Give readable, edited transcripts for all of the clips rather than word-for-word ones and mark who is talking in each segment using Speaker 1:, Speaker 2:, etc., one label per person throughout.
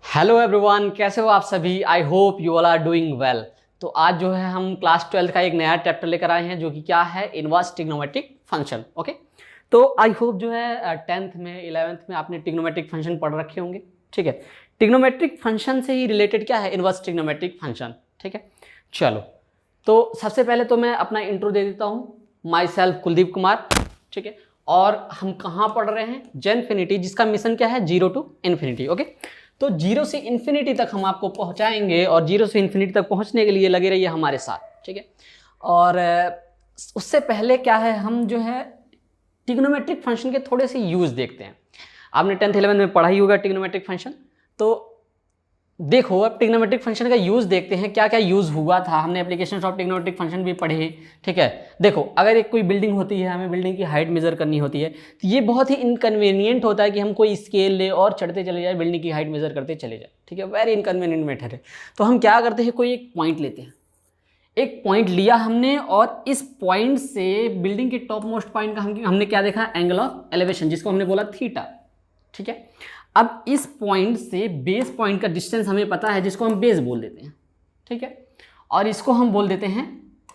Speaker 1: Hello everyone, कैसे हो आप सभी। I hope you all are doing well. तो आज जो है हम क्लास 12 का एक नया चैप्टर लेकर आए हैं जो कि क्या है, इनवर्स ट्रिग्नोमेट्रिक फंक्शन। ओके, तो आई होप जो है 10th में 11th में आपने ट्रिग्नोमेट्रिक फंक्शन पढ़ रखे होंगे। ठीक है, ट्रिग्नोमेट्रिक फंक्शन से ही रिलेटेड क्या है, इनवर्स ट्रिग्नोमेट्रिक फंक्शन। ठीक है, चलो तो सबसे पहले तो मैं अपना इंट्रो दे देता हूँ। My self Kuldeep Kumar. ठीक है, और हम कहाँ पढ़ रहे हैं, जेनफिनिटी, जिसका मिशन क्या है, 0 to इन्फिनिटी। ओके, तो 0 से इन्फिनिटी तक हम आपको पहुंचाएंगे और 0 से इन्फिनिटी तक पहुंचने के लिए लगे रहिए हमारे साथ। ठीक है, और उससे पहले क्या है, हम जो है ट्रिग्नोमेट्रिक फंक्शन के थोड़े से यूज देखते हैं। आपने 10th 11th में पढ़ा ही होगा ट्रिग्नोमेट्रिक फंक्शन। तो देखो अब ट्रिग्नोमेट्रिक फंक्शन का यूज देखते हैं, क्या क्या यूज हुआ था। हमने एप्लीकेशंस ऑफ ट्रिग्नोमेट्रिक फंक्शन भी पढ़े। ठीक है, देखो अगर एक कोई बिल्डिंग होती है, हमें बिल्डिंग की हाइट मेजर करनी होती है, तो ये बहुत ही इनकन्वीनियंट होता है कि हम कोई स्केल ले और चढ़ते चले जाए, बिल्डिंग की हाइट मेजर करते चले जाए। ठीक है, वेरी इनकन्वीनियंट मैटर है। तो हम क्या करते हैं, कोई एक पॉइंट लेते हैं। एक पॉइंट लिया हमने और इस पॉइंट से बिल्डिंग के टॉप मोस्ट पॉइंट का हमने क्या देखा, एंगल ऑफ एलिवेशन, जिसको हमने बोला थीटा। ठीक है, अब इस पॉइंट से बेस पॉइंट का डिस्टेंस हमें पता है, जिसको हम बेस बोल देते हैं। ठीक है, और इसको हम बोल देते हैं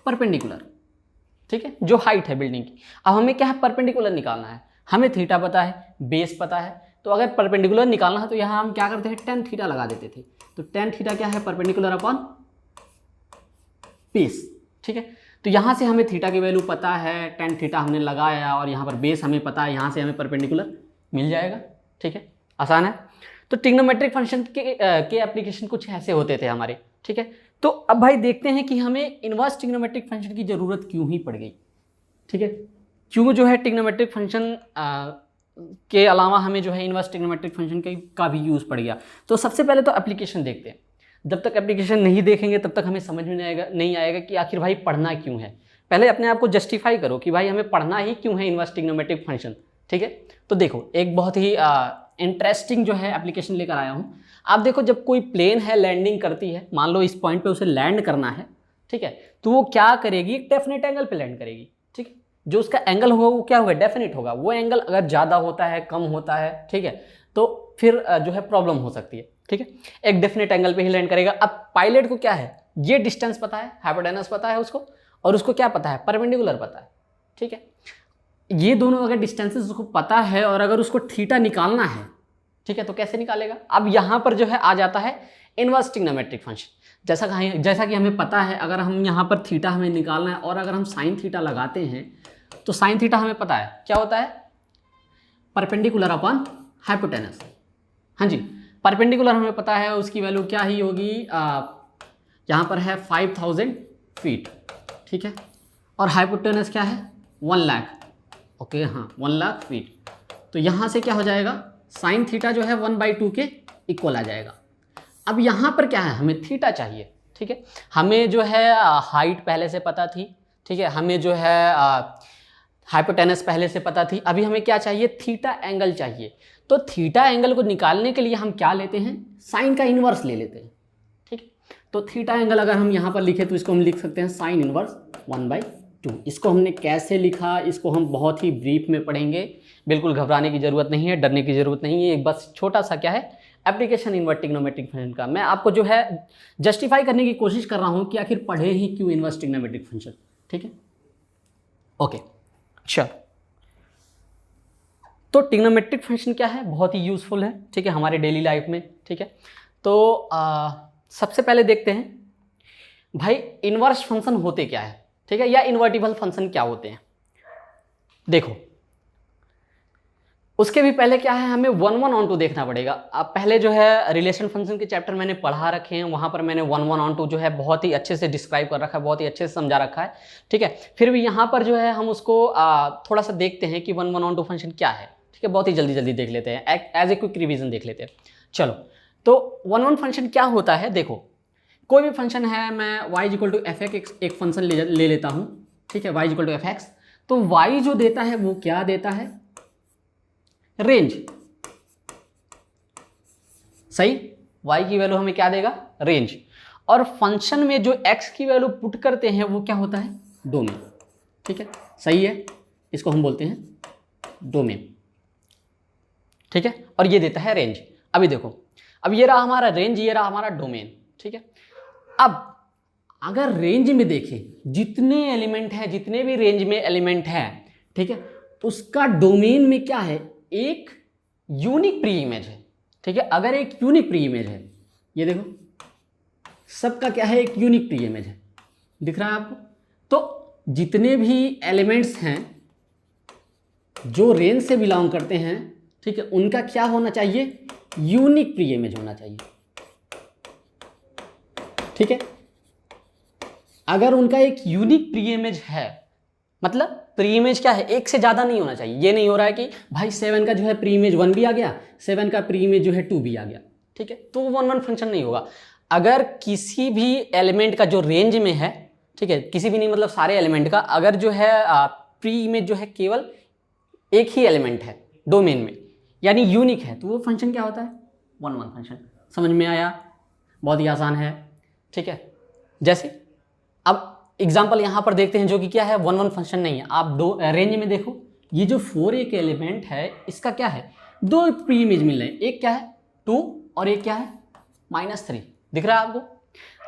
Speaker 1: परपेंडिकुलर। ठीक है, जो हाइट है बिल्डिंग की। अब हमें क्या है, परपेंडिकुलर निकालना है। हमें थीटा पता है, बेस पता है, तो अगर परपेंडिकुलर निकालना है तो यहाँ हम क्या करते हैं, टेन थीटा लगा देते थे। तो टेन थीटा क्या है, परपेंडिकुलर अपॉन बेस। ठीक है, तो यहाँ से हमें थीटा की वैल्यू पता है, टेन थीटा हमने लगाया, और यहाँ पर बेस हमें पता है, यहाँ से हमें परपेंडिकुलर मिल जाएगा। ठीक है, आसान है। तो ट्रिग्नोमेट्रिक फंक्शन के एप्लीकेशन कुछ ऐसे होते थे हमारे। ठीक है, तो अब भाई देखते हैं कि हमें इनवर्स ट्रिग्नोमेट्रिक फंक्शन की जरूरत क्यों ही पड़ गई। ठीक है, क्यों जो है ट्रिग्नोमेट्रिक फंक्शन के अलावा हमें जो है इनवर्स ट्रिग्नोमेट्रिक फंक्शन का भी यूज पड़ गया। तो सबसे पहले तो एप्लीकेशन देखते हैं। जब तक एप्लीकेशन नहीं देखेंगे तब तक हमें समझ में नहीं आएगा कि आखिर भाई पढ़ना क्यों है। पहले अपने आप को जस्टिफाई करो कि भाई हमें पढ़ना ही क्यों है इनवर्स ट्रिग्नोमेट्रिक फंक्शन। ठीक है, तो देखो एक बहुत ही इंटरेस्टिंग जो है एप्लीकेशन लेकर आया हूँ। आप देखो, जब कोई प्लेन है लैंडिंग करती है, मान लो इस पॉइंट पे उसे लैंड करना है। ठीक है, तो वो क्या करेगी, डेफिनेट एंगल पे लैंड करेगी। ठीक है, जो उसका एंगल होगा वो क्या होगा, डेफिनेट होगा। वो एंगल अगर ज़्यादा होता है, कम होता है, ठीक है, तो फिर जो है प्रॉब्लम हो सकती है। ठीक है, एक डेफिनेट एंगल पे ही लैंड करेगा। अब पायलट को क्या है, ये डिस्टेंस पता है, हाइपोटेनस पता है उसको, और उसको क्या पता है, परपेंडिकुलर पता है। ठीक है, ये दोनों अगर डिस्टेंसेस उसको पता है और अगर उसको थीटा निकालना है, ठीक है, तो कैसे निकालेगा। अब यहाँ पर जो है आ जाता है इनवर्स ट्रिग्नोमेट्रिक फंक्शन। जैसा कि हमें पता है, अगर हम यहाँ पर थीटा हमें निकालना है और अगर हम साइन थीटा लगाते हैं, तो साइन थीटा हमें पता है क्या होता है, परपेंडिकुलर अपॉन हाइपोटेनस। हाँ जी, परपेंडिकुलर हमें पता है, उसकी वैल्यू क्या ही होगी, यहाँ पर है 5000 फीट। ठीक है, और हाइपोटेनस क्या है, 1 लाख। ओके, हाँ 1 लाख फीट। तो यहाँ से क्या हो जाएगा, साइन थीटा जो है 1/2 के इक्वल आ जाएगा। अब यहाँ पर क्या है, हमें थीटा चाहिए। ठीक है, हमें जो है हाइट पहले से पता थी। ठीक है, हमें जो है हाइपोटेनस पहले से पता थी। अभी हमें क्या चाहिए, थीटा एंगल चाहिए। तो थीटा एंगल को निकालने के लिए हम क्या लेते हैं, साइन का इन्वर्स ले लेते हैं। ठीक है, तो थीटा एंगल अगर हम यहाँ पर लिखे तो इसको हम लिख सकते हैं साइन इन्वर्स 1/2। इसको हमने कैसे लिखा, इसको हम बहुत ही ब्रीफ में पढ़ेंगे। बिल्कुल घबराने की जरूरत नहीं है, डरने की जरूरत नहीं है। एक बस छोटा सा क्या है, एप्लीकेशन इनवर्स ट्रिग्नोमेट्रिक फंक्शन का मैं आपको जो है जस्टिफाई करने की कोशिश कर रहा हूँ कि आखिर पढ़े ही क्यों इनवर्स ट्रिग्नोमेट्रिक फंक्शन। ठीक है, ओके, चलो। तो ट्रिग्नोमेट्रिक फंक्शन क्या है, बहुत ही यूजफुल है। ठीक है, हमारे डेली लाइफ में। ठीक है, तो सबसे पहले देखते हैं भाई इनवर्स फंक्शन होते क्या है। ठीक है, या इन्वर्टिबल फंक्शन क्या होते हैं। देखो उसके भी पहले क्या है, हमें 1 1 on 2 देखना पड़ेगा। अब पहले जो है रिलेशन फंक्शन के चैप्टर मैंने पढ़ा रखे हैं, वहां पर मैंने 1 1 on 2 जो है बहुत ही अच्छे से डिस्क्राइब कर रखा है, बहुत ही अच्छे से समझा रखा है। ठीक है, फिर भी यहाँ पर जो है हम उसको थोड़ा सा देखते हैं कि 1 1 on 2 फंक्शन क्या है। ठीक है, बहुत ही जल्दी जल्दी देख लेते हैं, एज ए क्विक रिविजन देख लेते हैं। चलो, तो 1 1 फंक्शन क्या होता है। देखो कोई भी फंक्शन है, मैं y = f(x) एक फंक्शन ले लेता हूँ। ठीक है, y = f(x), तो y जो देता है वो क्या देता है, रेंज। सही, y की वैल्यू हमें क्या देगा, रेंज। और फंक्शन में जो x की वैल्यू पुट करते हैं वो क्या होता है, डोमेन। ठीक है, सही है, इसको हम बोलते हैं डोमेन। ठीक है, और ये देता है रेंज। अभी देखो अब ये रहा हमारा रेंज, ये रहा हमारा डोमेन, ठीक है। अब अगर रेंज में देखें जितने एलिमेंट हैं, जितने भी रेंज में एलिमेंट हैं, ठीक है, उसका डोमेन में क्या है, एक यूनिक प्री इमेज है, ठीक है। अगर एक यूनिक प्री इमेज है, ये देखो सबका क्या है, एक यूनिक प्री इमेज है, दिख रहा है आपको। तो जितने भी एलिमेंट्स हैं जो रेंज से बिलोंग करते हैं, ठीक है, उनका क्या होना चाहिए, यूनिक प्री इमेज होना चाहिए, ठीक है। अगर उनका एक यूनिक प्री इमेज है, मतलब प्री इमेज क्या है, एक से ज़्यादा नहीं होना चाहिए। ये नहीं हो रहा है कि भाई 7 का जो है प्री इमेज 1 भी आ गया, 7 का प्री इमेज जो है 2 भी आ गया, ठीक है, तो 1-1 फंक्शन नहीं होगा। अगर किसी भी एलिमेंट का जो रेंज में है, ठीक है, किसी भी नहीं मतलब सारे एलिमेंट का, अगर जो है प्री इमेज जो है केवल एक ही एलिमेंट है डोमेन में, यानी यूनिक है, तो वो फंक्शन क्या होता है, 1-1 फंक्शन। समझ में आया? बहुत ही आसान है, ठीक है। जैसे अब एग्जाम्पल यहाँ पर देखते हैं जो कि क्या है, 1-1 फंक्शन नहीं है। आप दो रेंज में देखो, ये जो 4 एक एलिमेंट है, इसका क्या है, 2 प्री इमेज मिल रहे हैं, एक क्या है 2 और एक क्या है -3, दिख रहा है आपको।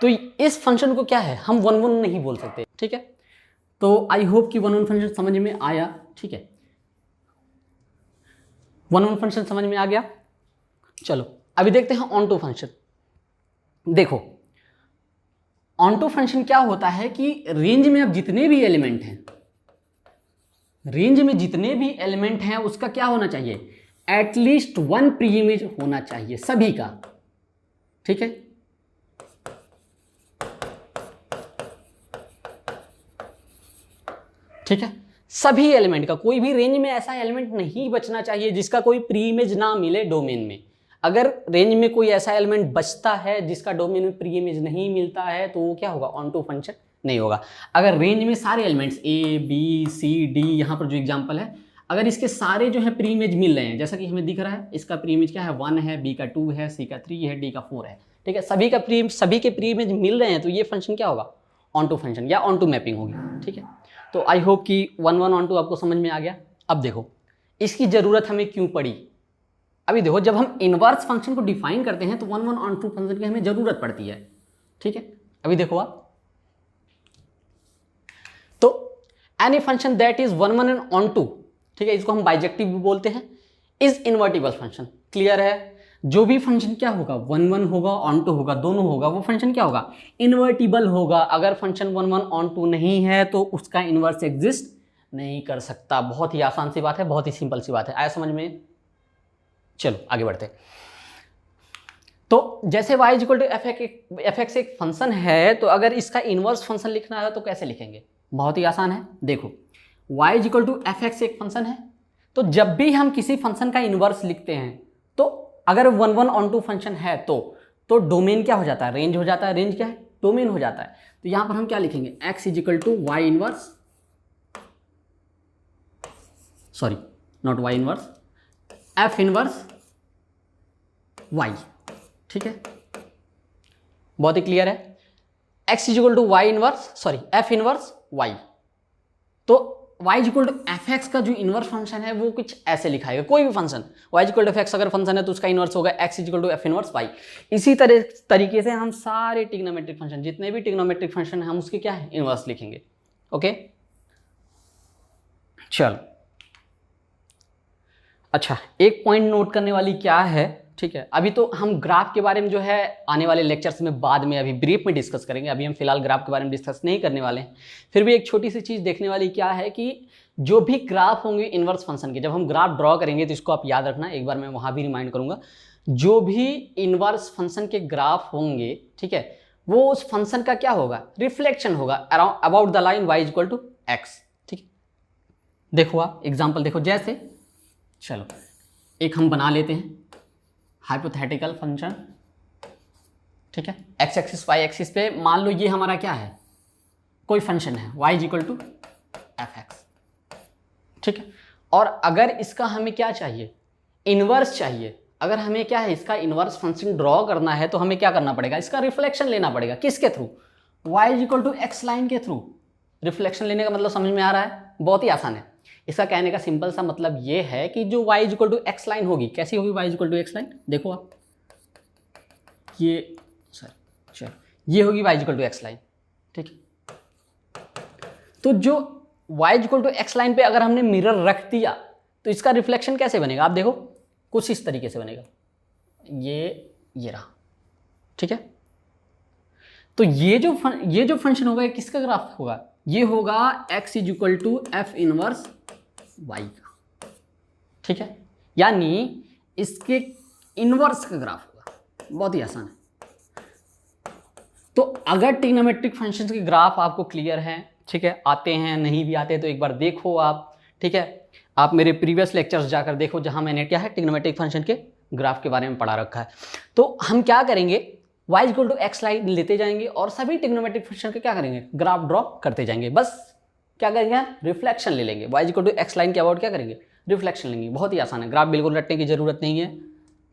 Speaker 1: तो इस फंक्शन को क्या है, हम 1-1 नहीं बोल सकते, ठीक है। तो आई होप कि 1-1 फंक्शन समझ में आया, ठीक है। 1-1 फंक्शन समझ में आ गया। चलो अभी देखते हैं ऑन टू फंक्शन। देखो ऑन टू फंक्शन क्या होता है कि रेंज में अब जितने भी एलिमेंट हैं, रेंज में जितने भी एलिमेंट हैं उसका क्या होना चाहिए, एटलीस्ट 1 प्री इमेज होना चाहिए सभी का, ठीक है। ठीक है, सभी एलिमेंट का, कोई भी रेंज में ऐसा एलिमेंट नहीं बचना चाहिए जिसका कोई प्री इमेज ना मिले डोमेन में। अगर रेंज में कोई ऐसा एलिमेंट बचता है जिसका डोमेन में प्री इमेज नहीं मिलता है, तो वो क्या होगा, ऑन टू फंक्शन नहीं होगा। अगर रेंज में सारे elements A B C D, यहाँ पर जो एग्जांपल है, अगर इसके सारे जो है प्री इमेज मिल रहे हैं, जैसा कि हमें दिख रहा है, इसका प्री इमेज क्या है 1 है, B का 2 है, C का 3 है, D का 4 है, ठीक है, सभी के प्री इमेज मिल रहे हैं, तो ये फंक्शन क्या होगा, ऑन टू फंक्शन या ऑन टू मैपिंग होगी, ठीक है। तो आई होप कि 1-1 ऑन टू आपको समझ में आ गया। अब देखो इसकी ज़रूरत हमें क्यों पड़ी। अभी देखो जब हम इनवर्स फंक्शन को डिफाइन करते हैं तो 1-1 ऑन टू फंक्शन की हमें ज़रूरत पड़ती है, ठीक है। अभी देखो आप, तो any function that is 1-1 and onto, ठीक है, इसको हम बाइजेक्टिव भी बोलते हैं, इज इन्वर्टिबल फंक्शन। क्लियर है? जो भी फंक्शन क्या होगा, 1-1 होगा, ऑन टू होगा, दोनों होगा, वो फंक्शन क्या होगा, इन्वर्टिबल होगा। अगर फंक्शन 1-1 ऑन टू नहीं है तो उसका इन्वर्स एग्जिस्ट नहीं कर सकता। बहुत ही आसान सी बात है, बहुत ही सिंपल सी बात है। आया समझ में? चलो आगे बढ़ते हैं। तो जैसे y equal to f x एक फंक्शन है, तो अगर इसका इन्वर्स फंक्शन लिखना है तो कैसे लिखेंगे, बहुत ही आसान है। देखो y equal to f x एक फंक्शन है, तो जब भी हम किसी फंक्शन का इन्वर्स लिखते हैं, तो अगर 1-1 ऑन टू फंक्शन है तो डोमेन क्या हो जाता है, रेंज हो जाता है। रेंज क्या है, डोमेन हो जाता है। तो यहां पर हम क्या लिखेंगे, x equal to y inverse, sorry not y inverse, f inverse y, ठीक है, बहुत ही क्लियर है। x equal to y inverse, sorry f inverse y, तो y equal to f x का जो इनवर्स फंक्शन है वो कुछ ऐसे लिखाएगा। कोई भी function y equal to f x अगर फंक्शन है तो उसका इनवर्स होगा x equal to f inverse y। इसी तरीके से हम सारे ट्रिग्नोमेट्रिक फंक्शन, जितने भी ट्रिग्नोमेट्रिक फंक्शन है, हम उसके क्या है, इनवर्स लिखेंगे। ओके चलो, अच्छा एक पॉइंट नोट करने वाली क्या है, ठीक है, अभी तो हम ग्राफ के बारे में जो है आने वाले लेक्चर्स में बाद में अभी ब्रीफ में डिस्कस करेंगे। अभी हम फिलहाल ग्राफ के बारे में डिस्कस नहीं करने वाले हैं। फिर भी एक छोटी सी चीज़ देखने वाली क्या है कि जो भी ग्राफ होंगे इन्वर्स फंक्शन के, जब हम ग्राफ ड्रॉ करेंगे तो इसको आप याद रखना, एक बार मैं वहाँ भी रिमाइंड करूँगा। जो भी इन्वर्स फंक्शन के ग्राफ होंगे, ठीक है, वो उस फंक्शन का क्या होगा, रिफ्लेक्शन होगा about the line y equal to x, ठीक है। देखो आप एग्जाम्पल देखो, जैसे चलो एक हम बना लेते हैं हाइपोथेटिकल फंक्शन, ठीक है, एक्स एक्सिस वाई एक्सिस पे मान लो ये हमारा क्या है, कोई फंक्शन है y equal to f x, ठीक है। और अगर इसका हमें क्या चाहिए, इन्वर्स चाहिए, अगर हमें क्या है इसका इन्वर्स फंक्शन ड्रॉ करना है तो हमें क्या करना पड़ेगा, इसका रिफ्लेक्शन लेना पड़ेगा। किसके through, y equal to x line के थ्रू। रिफ्लेक्शन लेने का मतलब समझ में आ रहा है, बहुत ही आसान है। इसका कहने का सिंपल सा मतलब ये है कि जो y equal to x line होगी, कैसी होगी y equal to x line, देखो आप, ये सर चलो ये होगी y equal to x line, ठीक है। तो जो y equal to x line पे अगर हमने मिरर रख दिया तो इसका रिफ्लेक्शन कैसे बनेगा, आप देखो कुछ इस तरीके से बनेगा, ये रहा, ठीक है। तो ये जो फंक्शन होगा ये किसका ग्राफ होगा, ये होगा x is equal to f inverse y का, ठीक है। यानी इसके इनवर्स का ग्राफ होगा, बहुत ही आसान है। तो अगर ट्रिग्नोमेट्रिक फंक्शंस के ग्राफ आपको क्लियर हैं, ठीक है, आते हैं नहीं भी आते तो एक बार देखो आप, ठीक है। आप मेरे प्रीवियस लेक्चर्स जाकर देखो जहां मैंने क्या है ट्रिग्नोमेट्रिक फंक्शन के ग्राफ के बारे में पढ़ा रखा है। तो हम क्या करेंगे, y equal to x line लेते जाएंगे और सभी ट्रिग्नोमेट्रिक फंक्शन के क्या करेंगे, ग्राफ ड्रॉ करते जाएंगे। बस क्या करेंगे, रिफ्लेक्शन ले लेंगे। y equal to x line के अबाउट क्या करेंगे, रिफ्लेक्शन लेंगे। बहुत ही आसान है, ग्राफ बिल्कुल रटने की जरूरत नहीं है,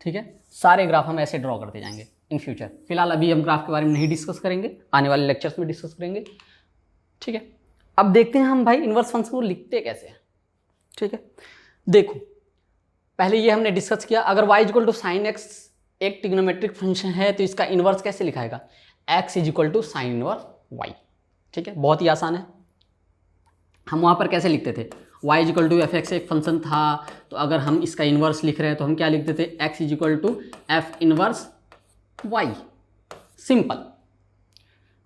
Speaker 1: ठीक है। सारे ग्राफ हम ऐसे ड्रॉ करते जाएंगे इन फ्यूचर। फिलहाल अभी हम ग्राफ के बारे में नहीं डिस्कस करेंगे, आने वाले लेक्चर्स में डिस्कस करेंगे, ठीक है। अब देखते हैं हम भाई इनवर्स फंक्शन को लिखते कैसे हैं, ठीक है। देखो पहले ये हमने डिस्कस किया, अगर y equal to sine x एक ट्रिग्नोमेट्रिक फंक्शन है तो इसका इनवर्स कैसे लिखाएगा, x is equal to sine inverse y, ठीक है। बहुत ही आसान है। हम वहाँ पर कैसे लिखते थे, y is equal to f x एक फंक्शन था, तो अगर हम इसका इनवर्स लिख रहे हैं तो हम क्या लिखते थे, x is equal to f inverse y, simple.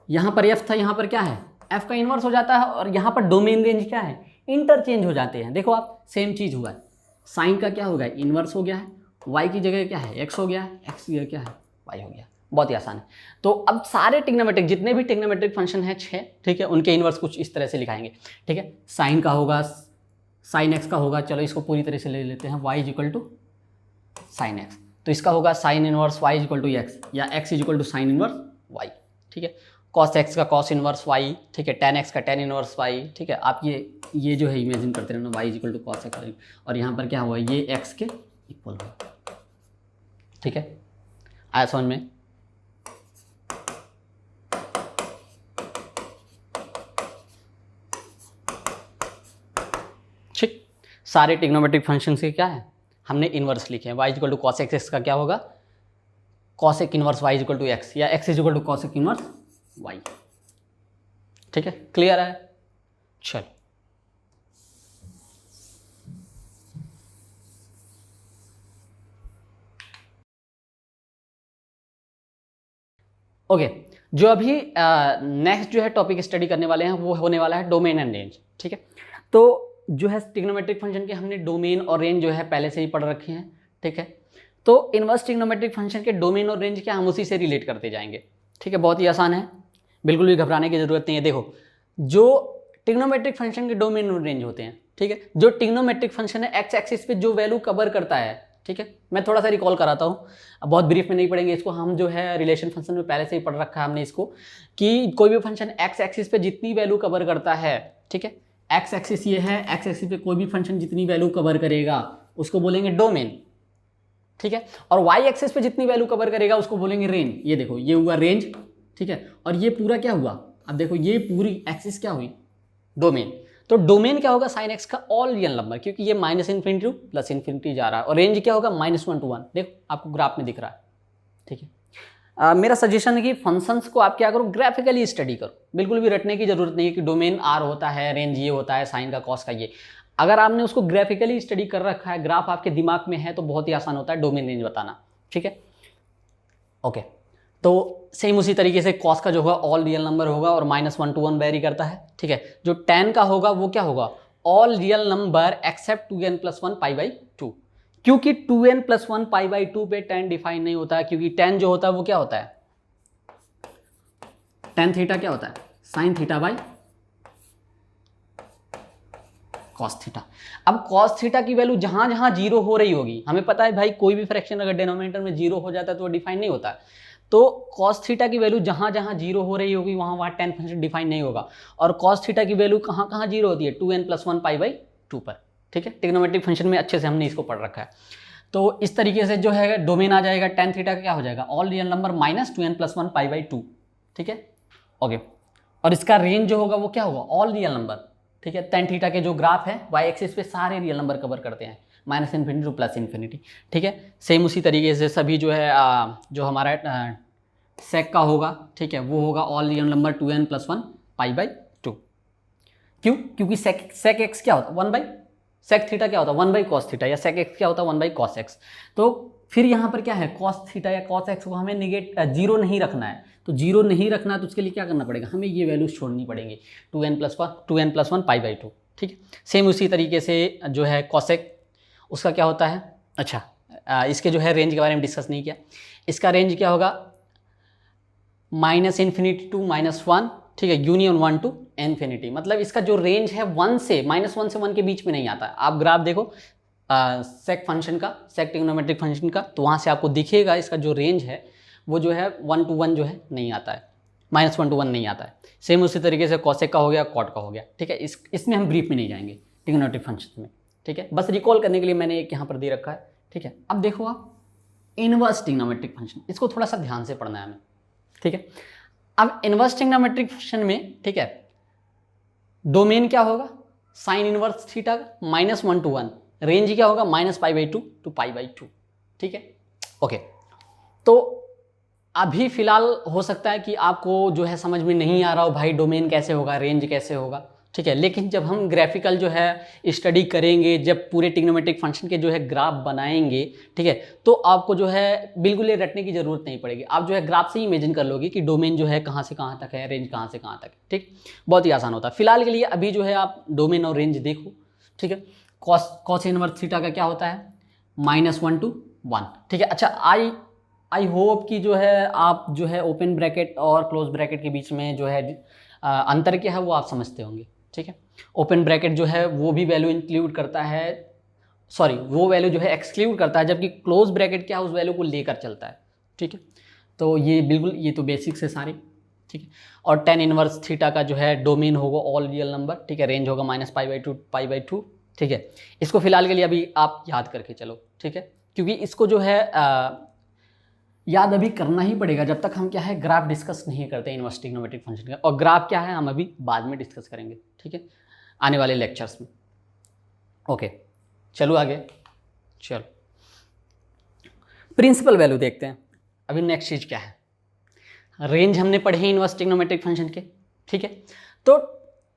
Speaker 1: यहाँ पर f था, यहाँ पर क्या है, f का इनवर्स हो जाता है, और यहाँ पर डोमेन रेंज क्या है, इंटरचेंज हो जाते हैं। देखो आप सेम चीज़ हुआ है, साइन का क्या हो गया, इनवर्स हो गया है, y की जगह क्या है, x हो गया है, x की जगह क्या है, y हो गया। बहुत ही आसान है। तो अब सारे ट्रिग्नोमेट्रिक जितने भी ट्रिग्नोमेट्रिक फंक्शन हैं 6, ठीक है, उनके इनवर्स कुछ इस तरह से लिखाएंगे, ठीक है। साइन का होगा, साइन एक्स का होगा, चलो इसको पूरी तरह से ले लेते हैं, y is equal to sine x, तो इसका होगा sine inverse y is equal to x, या x is equal to sine inverse y, ठीक है। कॉस एक्स का कॉस इनवर्स y, ठीक है, टेन एक्स का टेन इनवर्स y, ठीक है। आप ये जो है इमेजिन करते रहना, y is equal to cos x, और यहाँ पर क्या हुआ, ये x के इक्वल हुआ, ठीक है। आया समझ में, ठीक। सारे ट्रिग्नोमेट्रिक फंक्शंस के क्या है, हमने इनवर्स लिखे हैं। y is equal to cos x का क्या होगा, कॉस एक inverse y is equal to x, या x is equal to cos एक इनवर्स y, ठीक है। क्लियर है, चल ओके। जो अभी नेक्स्ट जो है टॉपिक स्टडी करने वाले हैं वो होने वाला है डोमेन एंड रेंज, ठीक है। तो जो है ट्रिग्नोमेट्रिक फंक्शन के हमने डोमेन और रेंज जो है पहले से ही पढ़ रखे हैं, ठीक है। तो इनवर्स ट्रिग्नोमेट्रिक फंक्शन के डोमेन और रेंज क्या हम उसी से रिलेट करते जाएंगे, ठीक है। बहुत ही आसान है, बिल्कुल भी घबराने की जरूरत नहीं है। देखो जो ट्रिग्नोमेट्रिक फंक्शन के डोमेन और रेंज होते हैं, ठीक है, जो ट्रिग्नोमेट्रिक फंक्शन है एक्स एक्सिस पे जो वैल्यू कवर करता है, ठीक है। मैं थोड़ा सा रिकॉल कराता हूँ, बहुत ब्रीफ में नहीं पढ़ेंगे इसको, हम जो है रिलेशन फंक्शन में पहले से ही पढ़ रखा है हमने इसको, कि कोई भी फंक्शन एक्स एक्सिस पे जितनी वैल्यू कवर करता है, ठीक है, एक्स एक्सिस ये है, एक्स एक्सिस पे कोई भी फंक्शन जितनी वैल्यू कवर करेगा उसको बोलेंगे डोमेन, ठीक है। और वाई एक्सिस पे जितनी वैल्यू कवर करेगा उसको बोलेंगे रेंज। ये देखो ये हुआ रेंज, ठीक है, और ये पूरा क्या हुआ, अब देखो ये पूरी एक्सिस क्या हुई, डोमेन। तो डोमेन क्या होगा, साइन एक्स का ऑल रियल नंबर, क्योंकि ये minus infinity two plus infinity जा रहा है, और रेंज क्या होगा, -1 to 1, देखो आपको ग्राफ में दिख रहा है, ठीक है। मेरा सजेशन है कि फंक्शंस को आप क्या करो, ग्राफिकली स्टडी करो, बिल्कुल भी रटने की जरूरत नहीं है कि डोमेन आर होता है, रेंज ये होता है, साइन का कॉस का ये। अगर आपने उसको ग्राफिकली स्टडी कर रखा है, ग्राफ आपके दिमाग में है, तो बहुत ही आसान होता है डोमेन रेंज बताना, ठीक है। ओके, तो सेम उसी तरीके से कॉस का जो होगा ऑल रियल नंबर होगा और -1 to 1 वेरी करता है, ठीक है। जो tan का होगा वो क्या होगा, all real number except 2n+1 π/2, क्योंकि 2n+1 π/2 पे tan डिफाइन नहीं होता है, क्योंकि tan जो होता है वो क्या होता है, tan थीटा क्या होता है, sin theta by cos theta. अब cos थीटा की वैल्यू जहां जहां जीरो हो रही होगी, हमें पता है भाई कोई भी फ्रैक्शन अगर डिनोमिनेटर में जीरो हो जाता है तो वो डिफाइन नहीं होता है, तो cos थीटा की वैल्यू जहां जहां जीरो हो रही होगी वहां tan फंक्शन डिफाइन नहीं होगा, और cos थीटा की वैल्यू कहां कहां जीरो होती है, 2n+1 π/2 पर, ठीक है। ट्रिग्नोमेट्रिक फंक्शन में अच्छे से हमने इसको पढ़ रखा है। तो इस तरीके से जो है डोमेन आ जाएगा, tan थीटा का क्या हो जाएगा, ऑल रियल नंबर -2n+1 π/2, ठीक है, ओके। और इसका रेंज जो होगा वो क्या होगा, ऑल रियल नंबर, ठीक है। tan थीटा के जो ग्राफ है वाई एक्सिस पे सारे रियल नंबर कवर करते हैं, -∞ to +∞, ठीक है। सेम उसी तरीके से सभी जो है जो हमारा सेक का होगा, ठीक है, वो होगा ऑल रियल नंबर 2n+1 π/2। क्यों? क्योंकि सेक एक्स क्या होता है 1 बाई सेक थीटा क्या होता है 1 बाई कॉस थीटा, या सेक एक्स क्या होता है 1 बाई कॉस एक्स। तो फिर यहाँ पर क्या है कॉस थीटा या कॉस एक्स को हमें जीरो नहीं रखना है, तो जीरो नहीं रखना है तो उसके लिए क्या करना पड़ेगा, हमें ये वैल्यूज छोड़नी पड़ेंगी 2n+1 π/2, ठीक है। सेम उसी तरीके से जो है कॉसेक उसका क्या होता है, अच्छा इसके जो है रेंज के बारे में डिस्कस नहीं किया, इसका रेंज क्या होगा -∞ to -1, ठीक है, यूनियन 1 to इन्फिनिटी, मतलब इसका जो रेंज है 1 से -1 के बीच में नहीं आता है। आप ग्राफ देखो सेक फंक्शन का, सेक ट्रिग्नोमेट्रिक फंक्शन का, तो वहाँ से आपको दिखेगा इसका जो रेंज है वो जो है 1 to 1 जो है नहीं आता है, -1 to 1 नहीं आता है। सेम उसी तरीके से कॉसेक का हो गया, कॉट का हो गया, ठीक है। इसमें हम ब्रीफ में नहीं जाएंगे ट्रिग्नोमेट्रिक फंक्शन में, ठीक है, बस रिकॉल करने के लिए मैंने एक यहाँ पर दे रखा है, ठीक है। अब देखो आप इनवर्स ट्रिग्नोमेट्रिक फंक्शन, इसको थोड़ा सा ध्यान से पढ़ना है हमें, ठीक है। अब इनवर्स ट्रिग्नोमेट्रिक फंक्शन में, ठीक है, डोमेन क्या होगा साइन इनवर्स थीटा का -1 to 1, रेंज क्या होगा -π/2 to π/2, ठीक है, ओके। तो अभी फिलहाल हो सकता है कि आपको जो है समझ में नहीं आ रहा हो भाई डोमेन कैसे होगा, रेंज कैसे होगा, ठीक है, लेकिन जब हम ग्राफिकल जो है स्टडी करेंगे, जब पूरे ट्रिग्नोमेट्रिक फंक्शन के जो है ग्राफ बनाएंगे, ठीक है, तो आपको जो है बिल्कुल ये रटने की जरूरत नहीं पड़ेगी, आप जो है ग्राफ से ही इमेजिन कर लोगे कि डोमेन जो है कहाँ से कहाँ तक है, रेंज कहाँ से कहाँ तक है, ठीक, बहुत ही आसान होता है। फिलहाल के लिए अभी जो है आप डोमेन और रेंज देखो, ठीक है। कॉस इनवर्स थीटा का क्या होता है -1 to 1, ठीक है। अच्छा आई होप कि जो है आप जो है ओपन ब्रैकेट और क्लोज ब्रैकेट के बीच में जो है अंतर क्या है वो आप समझते होंगे, ठीक है। ओपन ब्रैकेट जो है वो भी वैल्यू इंक्लूड करता है, सॉरी वो वैल्यू जो है एक्सक्लूड करता है, जबकि क्लोज ब्रैकेट क्या है उस वैल्यू को लेकर चलता है, ठीक है। तो ये बिल्कुल ये तो बेसिक्स है सारे, ठीक है। और tan इनवर्स थीटा का जो है डोमेन होगा ऑल रियल नंबर, ठीक है, रेंज होगा -π/2 π/2, ठीक है। इसको फिलहाल के लिए अभी आप याद करके चलो, ठीक है, क्योंकि इसको जो है याद अभी करना ही पड़ेगा जब तक हम क्या है ग्राफ डिस्कस नहीं करते इनवर्स ट्रिग्नोमेट्रिक फंक्शन का, और ग्राफ क्या है हम अभी बाद में डिस्कस करेंगे, ठीक है, आने वाले लेक्चर्स में, ओके। चलो आगे, चलो प्रिंसिपल वैल्यू देखते हैं। अभी नेक्स्ट चीज़ क्या है, रेंज हमने पढ़े हैं इनवर्स ट्रिग्नोमेट्रिक फंक्शन के, ठीक है। तो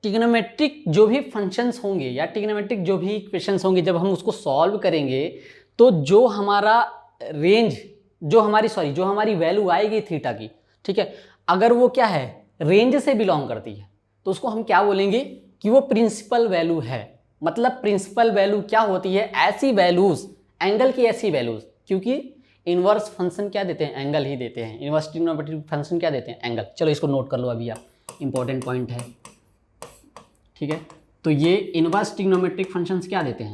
Speaker 1: ट्रिग्नोमेट्रिक जो भी फंक्शंस होंगे या ट्रिग्नोमेट्रिक जो भी इक्वेशंस होंगे, जब हम उसको सॉल्व करेंगे तो जो हमारा रेंज जो हमारी वैल्यू आएगी थीटा की, ठीक है, अगर वो क्या है रेंज से बिलोंग करती है तो उसको हम क्या बोलेंगे कि वो प्रिंसिपल वैल्यू है। मतलब प्रिंसिपल वैल्यू क्या होती है, ऐसी वैल्यूज, एंगल की ऐसी वैल्यूज, क्योंकि इनवर्स फंक्शन क्या देते हैं एंगल ही देते हैं, इनवर्स ट्रिग्नोमेट्रिक फंक्शन क्या देते हैं एंगल। चलो इसको नोट कर लो अभी आप, इंपॉर्टेंट पॉइंट है, ठीक है। तो ये इनवर्स ट्रिग्नोमेट्रिक फंक्शंस क्या देते हैं,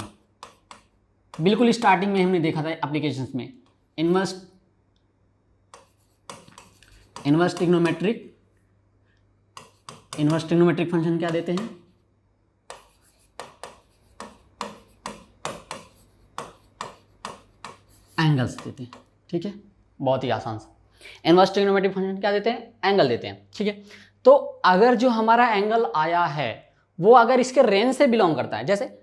Speaker 1: बिल्कुल स्टार्टिंग में हमने देखा था एप्लीकेशंस में, इनवर्स ट्रिग्नोमेट्रिक फंक्शन क्या देते हैं, एंगल्स देते हैं, ठीक है, बहुत ही आसान सा। इनवर्स ट्रिग्नोमेट्रिक फंक्शन क्या देते हैं, एंगल देते हैं, ठीक है। तो अगर जो हमारा एंगल आया है वो अगर इसके रेंज से बिलोंग करता है, जैसे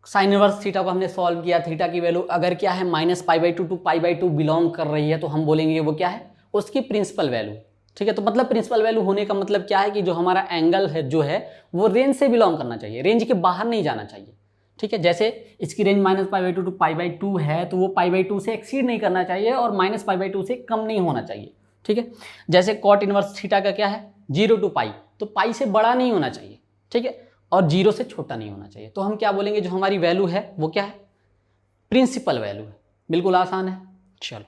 Speaker 1: साइन इनवर्स थीटा को हमने सॉल्व किया, थीटा की वैल्यू अगर क्या है -π/2 to π/2 बिलोंग कर रही है, तो हम बोलेंगे वो क्या है उसकी प्रिंसिपल वैल्यू, ठीक है। तो मतलब प्रिंसिपल वैल्यू होने का मतलब क्या है कि जो हमारा एंगल है जो है वो रेंज से बिलोंग करना चाहिए, रेंज के बाहर नहीं जाना चाहिए, ठीक है। जैसे इसकी रेंज -π/2 to π/2 है तो वो π/2 से एक्सीड नहीं करना चाहिए और -π/2 से कम नहीं होना चाहिए, ठीक है। जैसे कॉट इनवर्स थीटा का क्या है 0 to π, तो पाई से बड़ा नहीं होना चाहिए, ठीक है, और 0 से छोटा नहीं होना चाहिए। तो हम क्या बोलेंगे जो हमारी वैल्यू है वो क्या है प्रिंसिपल वैल्यू है, बिल्कुल आसान है। चलो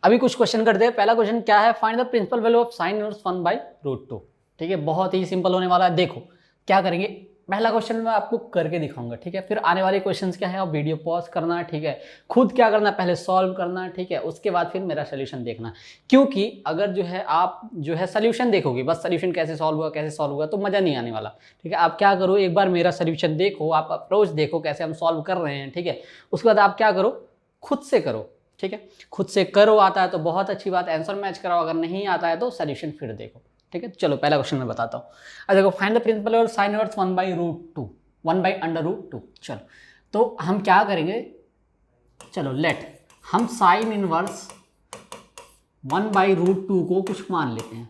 Speaker 1: अभी कुछ क्वेश्चन करते हैं। पहला क्वेश्चन क्या है, find the principal value of sine inverse 1/√2, ठीक है, बहुत ही सिंपल होने वाला है। देखो क्या करेंगे, पहला क्वेश्चन मैं आपको करके दिखाऊंगा, ठीक है, फिर आने वाले क्वेश्चंस क्या है आप वीडियो पॉज करना, ठीक है, खुद क्या करना पहले सॉल्व करना, ठीक है, उसके बाद फिर मेरा सोल्यूशन देखना। क्योंकि अगर जो है आप जो है सोल्यूशन देखोगे, बस सोल्यूशन कैसे सॉल्व हुआ तो मज़ा नहीं आने वाला, ठीक है। आप क्या करो, एक बार मेरा सोल्यूशन देखो, आप अप्रोच देखो कैसे हम सॉल्व कर रहे हैं, ठीक है, उसके बाद आप क्या करो खुद से करो, ठीक है, खुद से करो, आता है तो बहुत अच्छी बात, आंसर मैच कराओ, अगर नहीं आता है तो सोल्यूशन फिर देखो, ठीक है। चलो पहला क्वेश्चन मैं बताता हूँ। अब देखो find the principle of sine inverse 1/√2। चलो तो हम क्या करेंगे, चलो लेट हम साइन इनवर्स 1/√2 को कुछ मान लेते हैं,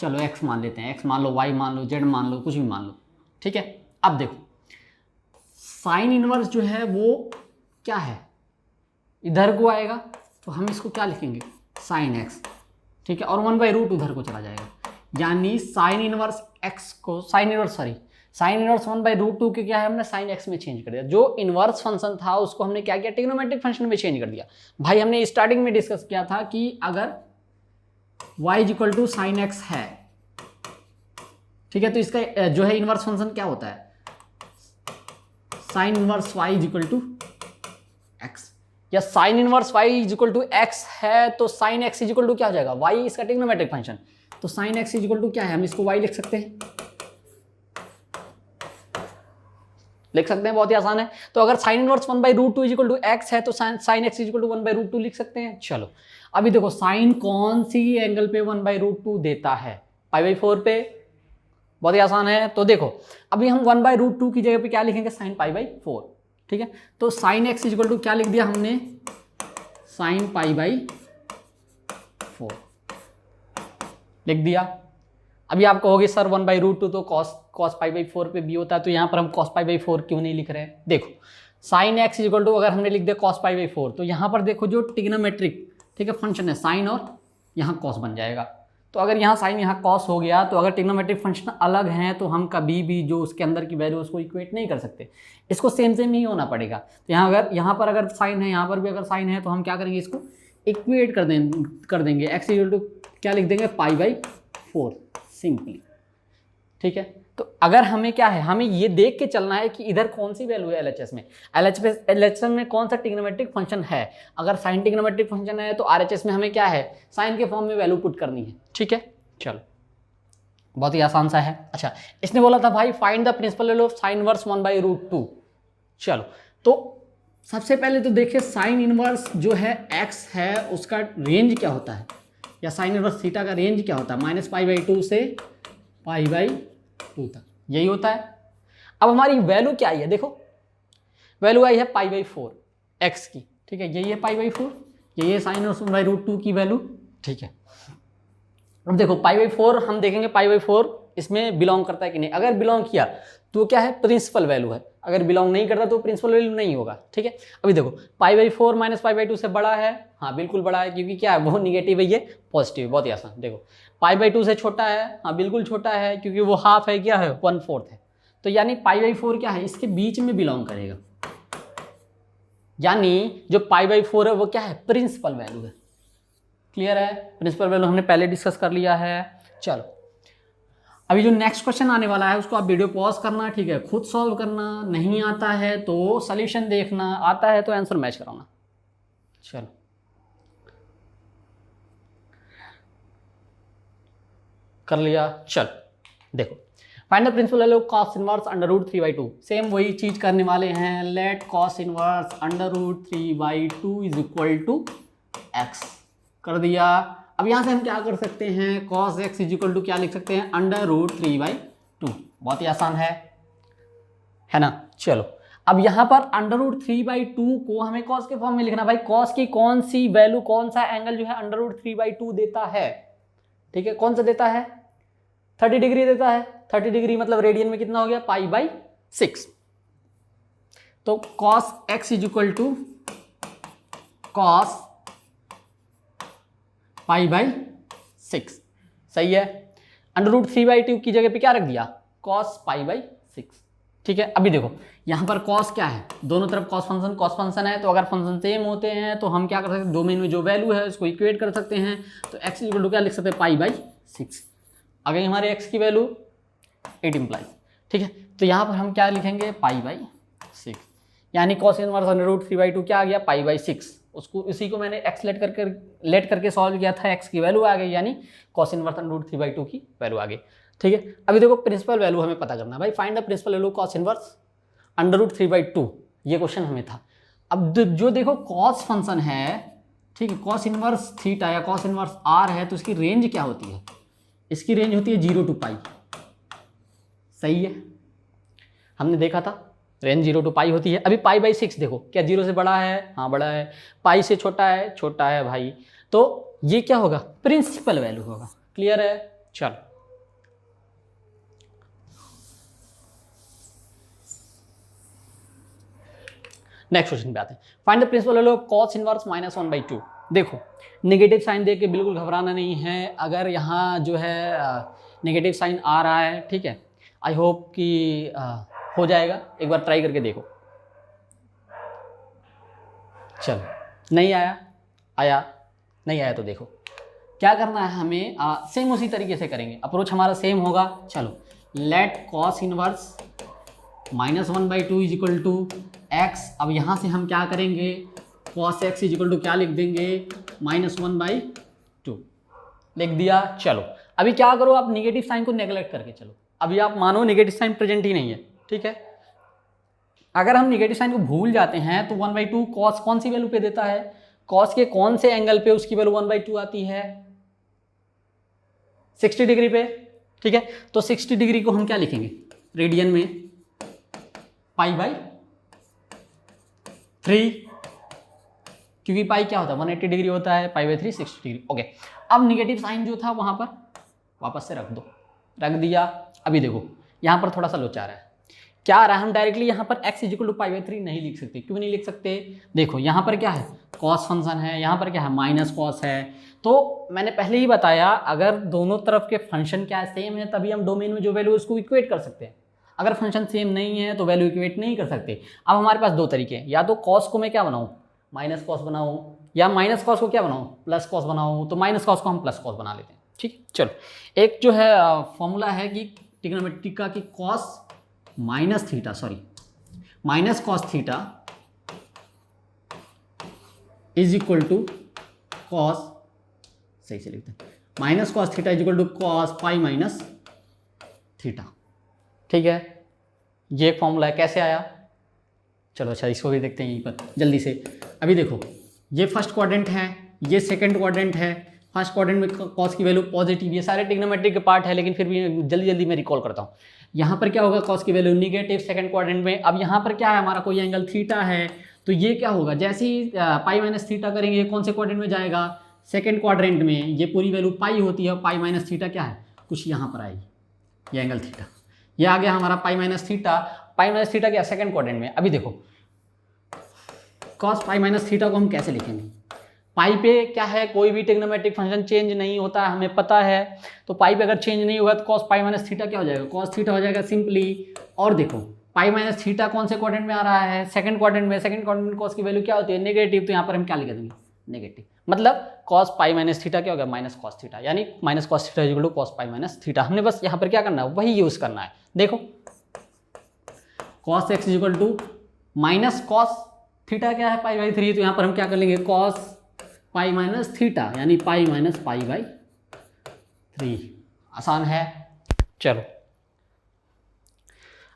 Speaker 1: चलो x मान लेते हैं, x मान लो, y मान लो, z मान लो, कुछ भी मान लो, ठीक है। अब देखो साइन इनवर्स जो है वो क्या है, इधर को आएगा तो हम इसको क्या लिखेंगे, साइन x, ठीक है, और 1/√2 उधर को चला जाएगा, यानी साइन इनवर्स x को साइन इनवर्स 1/√2 के क्या है, हमने साइन x में चेंज कर दिया। जो इनवर्स फंक्शन था उसको हमने क्या किया, ट्रिग्नोमेट्रिक फंक्शन में चेंज कर दिया। भाई हमने स्टार्टिंग में डिस्कस किया था कि अगर y = sin x है, ठीक है, तो इसका जो है इनवर्स फंक्शन क्या होता है, साइन इनवर्स y = x, या साइन इनवर्स y = x है तो साइन x = क्या हो जाएगा, y, इसका ट्रिग्नोमेट्रिक फंक्शन, तो साइन x = क्या है, हम इसको y लिख सकते हैं, बहुत ही आसान है। तो अगर साइन इनवर्स 1/√2 = x है तो साइन x = 1/√2 लिख सकते हैं। चलो अभी देखो साइन कौन सी एंगल पे 1/√2 देता है, π/4 पे, बहुत ही आसान है। तो देखो अभी हम 1/√2 की जगह पे क्या लिखेंगे, साइन π/4, ठीक है। तो साइन x = क्या लिख दिया हमने, साइन π/4 लिख दिया। अभी आप कहोगे सर 1/√2 तो cos π/4 पे भी होता है, तो यहाँ पर हम cos π/4 क्यों नहीं लिख रहे हैं। देखो साइन x = अगर हमने लिख दिया cos π/4 तो यहाँ पर देखो जो ट्रिग्नोमेट्रिक, ठीक है, फंक्शन है साइन और यहाँ cos बन जाएगा। तो अगर यहाँ साइन यहाँ cos हो गया तो अगर ट्रिग्नोमेट्रिक फंक्शन अलग हैं तो हम कभी भी जो उसके अंदर की वैल्यू उसको इक्वेट नहीं कर सकते, इसको सेम ही होना पड़ेगा। तो यहाँ पर अगर साइन है, यहाँ पर भी अगर साइन है, तो हम क्या करेंगे, इसको इक्वेट कर देंगे x = क्या लिख देंगे, π/4 सिंपली, ठीक है। तो अगर हमें क्या है, हमें ये देख के चलना है कि इधर कौन सी वैल्यू है LHS में, LHS में कौन सा ट्रिग्नोमेट्रिक फंक्शन है। अगर साइन ट्रिग्नोमेट्रिक फंक्शन है तो RHS में हमें क्या है, साइन के फॉर्म में वैल्यू पुट करनी है, ठीक है। चलो बहुत ही आसान सा है। अच्छा इसने बोला था भाई find the principal value of sine inverse 1/√2। चलो तो सबसे पहले तो देखिए साइन इनवर्स जो है x है उसका रेंज क्या होता है, या साइन इनवर्स थीटा का रेंज क्या होता है, -π/2 से π/2 तक, यही होता है। अब हमारी वैल्यू क्या आई है, देखो वैल्यू आई है π/4 x की, ठीक है, यही है π/4, यही है साइन इनवर्स 1/√2 की वैल्यू, ठीक है। अब देखो π/4 हम देखेंगे π/4 इसमें बिलोंग करता है कि नहीं, अगर बिलोंग किया तो क्या है, प्रिंसिपल वैल्यू है, अगर बिलोंग नहीं करता तो प्रिंसिपल वैल्यू नहीं होगा, ठीक है। अभी देखो π/4 -π/2 से बड़ा है, हाँ बिल्कुल बड़ा है, क्योंकि क्या है वो निगेटिव है, ये पॉजिटिव है, बहुत ही आसान। देखो π/2 से छोटा है, हाँ बिल्कुल छोटा है, क्योंकि वो हाफ है, क्या है 1/4 है, तो यानी π/4 क्या है, इसके बीच में बिलोंग करेगा, यानी जो π/4 है वो क्या है, प्रिंसिपल वैल्यू है। क्लियर है, प्रिंसिपल वैल्यू हमने पहले डिस्कस कर लिया है। चलो अभी जो नेक्स्ट क्वेश्चन आने वाला है उसको आप वीडियो पॉज करना, ठीक है, खुद सॉल्व करना, नहीं आता है तो सॉल्यूशन देखना, आता है तो आंसर मैच कराना। चलो कर लिया। चल देखो find the principal value of cos inverse √3/2, same वही चीज करने वाले हैं। लेट cos इनवर्स √3/2 = x कर दिया। अब यहाँ से हम क्या कर सकते हैं, cos x = क्या लिख सकते हैं, √3/2, बहुत ही आसान है ना। चलो अब यहाँ पर √3/2 को हमें cos के फॉर्म में लिखना। भाई cos की कौन सी वैल्यू, कौन सा एंगल जो है √3/2 देता है, ठीक है, कौन सा देता है, 30 डिग्री देता है। 30 डिग्री मतलब रेडियन में कितना हो गया, π/6। तो cos x = cos π/6, सही है। √3/2 की जगह पे क्या रख दिया, cos π/6, ठीक है। अभी देखो यहाँ पर cos क्या है, दोनों तरफ cos फंक्शन है, तो अगर फंक्शन सेम होते हैं तो हम क्या कर सकते हैं, डोमेन में जो वैल्यू है उसको इक्वेट कर सकते हैं। तो x = क्या लिख सकते हैं, π/6। अगर हमारे x की वैल्यू 8 इम्प्लाइज, ठीक है, तो यहाँ पर हम क्या लिखेंगे, π/6, यानी cos इनवर्स √3/2 क्या आ गया, π/6। उसको इसी को मैंने x लेट करके सॉल्व किया था, x की वैल्यू आ गई, यानी cos इनवर्स √3/2 की वैल्यू आ गई, ठीक है। अभी देखो प्रिंसिपल वैल्यू हमें पता करना है। भाई find the principal value cos inverse √3/2, ये क्वेश्चन हमें था। अब जो देखो cos फंक्शन है, ठीक है, cos इनवर्स थीटा या cos इनवर्स r है, तो इसकी रेंज क्या होती है, इसकी रेंज होती है 0 to π, सही है, हमने देखा था रेंज 0 to π होती है। अभी π/6 देखो क्या 0 से बड़ा है, हाँ बड़ा है, पाई से छोटा है भाई, तो ये क्या होगा, प्रिंसिपल वैल्यू होगा। क्लियर है? चलो नेक्स्ट क्वेश्चन पे आते हैं। Find the principal value of cos inverse -1/2। देखो नेगेटिव साइन देख के बिल्कुल घबराना नहीं है। अगर यहाँ जो है नेगेटिव साइन आ रहा है, ठीक है, आई होप कि हो जाएगा, एक बार ट्राई करके देखो। चलो नहीं आया, आया नहीं आया तो देखो क्या करना है हमें, सेम उसी तरीके से करेंगे, अप्रोच हमारा सेम होगा। चलो let cos inverse -1/2 is equal to x. अब यहाँ से हम क्या करेंगे, cos x is equal to क्या लिख देंगे, -1/2 लिख दिया। चलो अभी क्या करो, आप निगेटिव साइन को नेगलेक्ट करके चलो। अभी आप मानो नेगेटिव साइन प्रेजेंट ही नहीं है, ठीक है। अगर हम नेगेटिव साइन को भूल जाते हैं तो 1/2 cos कौन सी वैल्यू पे देता है, cos के कौन से एंगल पे उसकी वैल्यू 1/2 आती है, 60 डिग्री पे, ठीक है। तो 60 डिग्री को हम क्या लिखेंगे, रेडियन में π/3, क्योंकि पाई क्या होता है 180 डिग्री होता है, π/3 60 डिग्री। ओके, अब निगेटिव साइन जो था वहां पर वापस से रख दो, रख दिया। अभी देखो यहां पर थोड़ा सा लोचा रहा है, क्या आ रहा है, हम डायरेक्टली यहाँ पर x इज इक्वल टू π/3 नहीं लिख सकते। क्यों नहीं लिख सकते, देखो यहाँ पर क्या है, cos फंक्शन है, यहाँ पर क्या है माइनस cos है। तो मैंने पहले ही बताया, अगर दोनों तरफ के फंक्शन क्या है सेम है, तभी हम डोमेन में जो वैल्यू उसको इक्वेट कर सकते हैं। अगर फंक्शन सेम नहीं है तो वैल्यू इक्वेट नहीं कर सकते। अब हमारे पास दो तरीके हैं, या तो cos को मैं क्या बनाऊँ, माइनस cos बनाऊँ, या माइनस cos को क्या बनाऊँ, प्लस cos बनाऊँ। तो माइनस cos को हम प्लस cos बना लेते हैं, ठीक है। चलो एक जो है फॉर्मूला है कि ट्रिग्नोमेट्री का, कि cos minus cos theta is equal to cos, सही से लिखते हैं, minus cos theta is equal to cos π theta, ठीक है। ये एक फॉर्मूला है, कैसे आया, चलो अच्छा इसको भी देखते हैं यहीं पर जल्दी से। अभी देखो ये फर्स्ट क्वाड्रेंट है, ये सेकंड क्वाड्रेंट है। फर्स्ट क्वाड्रेंट में cos की वैल्यू पॉजिटिव, ये सारे ट्रिग्नोमेट्री के पार्ट है, लेकिन फिर भी जल्दी जल्दी मैं रिकॉल करता हूँ। यहाँ पर क्या होगा, cos की वैल्यू निगेटिव सेकंड क्वाड्रेंट में। अब यहाँ पर क्या है, हमारा कोई एंगल थीटा है, तो ये क्या होगा, जैसे ही π-थीटा करेंगे कौन से क्वाड्रेंट में जाएगा, सेकंड क्वाड्रेंट में। ये पूरी वैल्यू पाई होती है, π-थीटा क्या है, कुछ यहाँ पर आएगी, ये एंगल थीटा, ये आ गया हमारा π-थीटा। π-थीटा क्या, सेकंड क्वाड्रेंट में। अभी देखो cos π-थीटा को हम कैसे लिखेंगे, पाई पे क्या है, कोई भी ट्रिग्नोमेट्रिक फंक्शन चेंज नहीं होता है, हमें पता है। तो पाई पे अगर चेंज नहीं होगा तो cos π-थीटा क्या हो जाएगा, cos थीटा हो जाएगा सिंपली। और देखो π-थीटा कौन से क्वाड्रेंट में आ रहा है, सेकंड क्वाड्रेंट में। सेकंड क्वाड्रेंट में cos की वैल्यू क्या होती है, नेगेटिव, तो यहाँ पर हम क्या लिख देंगे, नेगेटिव। मतलब cos π-थीटा क्या होगा, माइनस cos थीटा, यानी minus cos theta equal to cos π-थीटा। हमने बस यहाँ पर क्या करना है, वही यूज करना है। देखो cos x equal to minus cos theta क्या है, π/3, तो यहाँ पर हम क्या कर लेंगे, cos π-थीटा यानी π-π/3। आसान है। चलो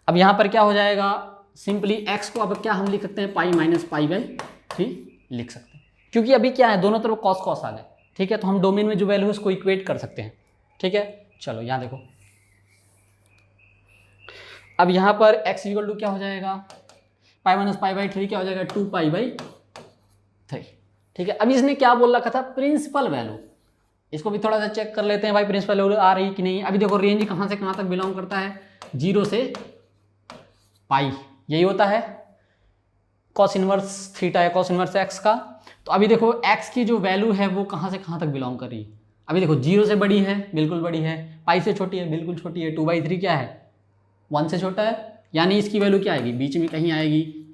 Speaker 1: अब यहाँ पर क्या हो जाएगा, सिंपली x को अब क्या हम लिख सकते हैं, π-π/3 लिख सकते हैं, क्योंकि अभी क्या है, दोनों तरफ cos cos आ गए, ठीक है। तो हम डोमेन में जो वैल्यू है उसको इक्वेट कर सकते हैं, ठीक है। चलो यहाँ देखो, अब यहाँ पर x इक्वल टू क्या हो जाएगा, π-π/3 क्या हो जाएगा, 2π/3, ठीक है। अभी इसने क्या बोल रखा था, प्रिंसिपल वैल्यू। इसको भी थोड़ा सा चेक कर लेते हैं भाई, प्रिंसिपल वैल्यू आ रही कि नहीं। अभी देखो रेंज कहाँ से कहाँ तक बिलोंग करता है, 0 से पाई, यही होता है cos इनवर्स थीटा है, cos इनवर्स x का। तो अभी देखो x की जो वैल्यू है वो कहाँ से कहाँ तक बिलोंग कर रही है। अभी देखो 0 से बड़ी है, बिल्कुल बड़ी है, पाई से छोटी है, बिल्कुल छोटी है, 2/3 क्या है, 1 से छोटा है, यानी इसकी वैल्यू क्या आएगी, बीच में कहीं आएगी।